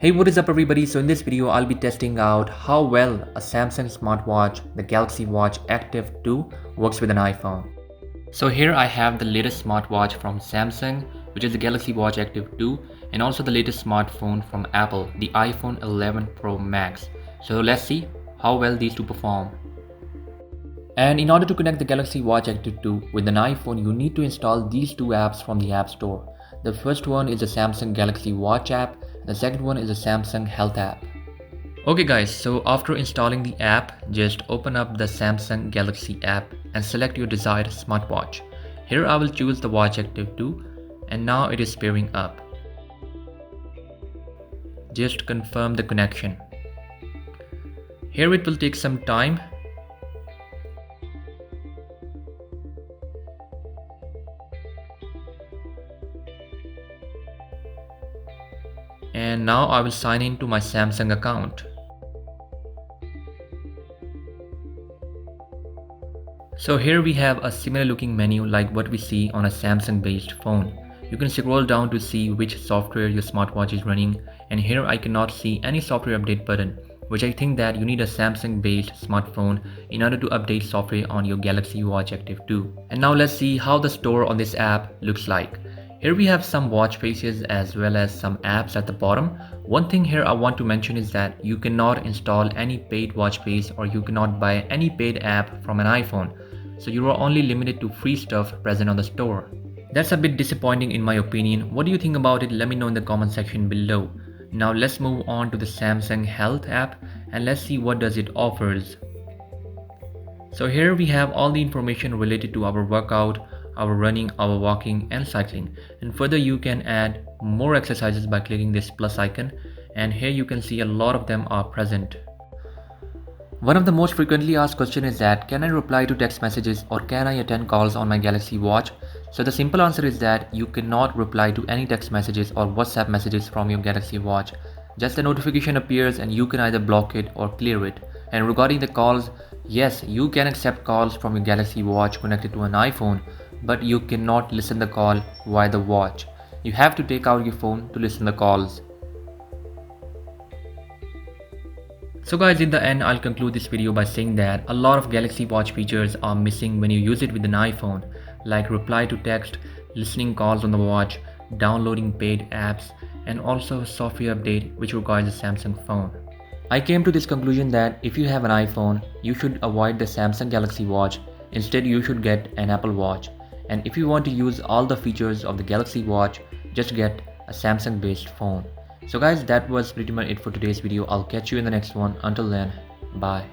Hey, what is up everybody? So in this video, I'll be testing out how well a Samsung smartwatch, the Galaxy Watch Active 2 works with an iPhone. So here I have the latest smartwatch from Samsung, which is the Galaxy Watch Active 2, and also the latest smartphone from Apple, the iPhone 11 Pro Max. So let's see how well these two perform. And in order to connect the Galaxy Watch Active 2 with an iPhone, you need to install these two apps from the App Store. The first one is the Samsung Galaxy Watch app, and the second one is the Samsung Health app. Okay guys, so after installing the app, just open up the Samsung Galaxy app and select your desired smartwatch. Here I will choose the Watch Active 2 and now it is pairing up. Just confirm the connection. Here it will take some time. And now I will sign in to my Samsung account. So here we have a similar looking menu like what we see on a Samsung based phone. You can scroll down to see which software your smartwatch is running, and here I cannot see any software update button, which I think that you need a Samsung based smartphone in order to update software on your Galaxy Watch Active 2. And now let's see how the store on this app looks like. Here we have some watch faces as well as some apps at the bottom. One thing here I want to mention is that you cannot install any paid watch face or you cannot buy any paid app from an iPhone. So you are only limited to free stuff present on the store. That's a bit disappointing in my opinion. What do you think about it? Let me know in the comment section below. Now let's move on to the Samsung Health app and let's see what does it offers. So here we have all the information related to our workout, our running, our walking and cycling, and further you can add more exercises by clicking this plus icon, and here you can see a lot of them are present. One of the most frequently asked questions is that can I reply to text messages or can I attend calls on my Galaxy Watch? So the simple answer is that you cannot reply to any text messages or WhatsApp messages from your Galaxy Watch. Just a notification appears and you can either block it or clear it. And regarding the calls, yes, you can accept calls from your Galaxy Watch connected to an iPhone, but you cannot listen the call via the watch. You have to take out your phone to listen the calls. So guys, in the end, I'll conclude this video by saying that a lot of Galaxy Watch features are missing when you use it with an iPhone, like reply to text, listening calls on the watch, downloading paid apps, and also a software update which requires a Samsung phone. I came to this conclusion that if you have an iPhone, you should avoid the Samsung Galaxy Watch. Instead, you should get an Apple Watch. And if you want to use all the features of the Galaxy Watch, just get a Samsung based phone. So guys, that was pretty much it for today's video. I'll catch you in the next one. Until then, bye.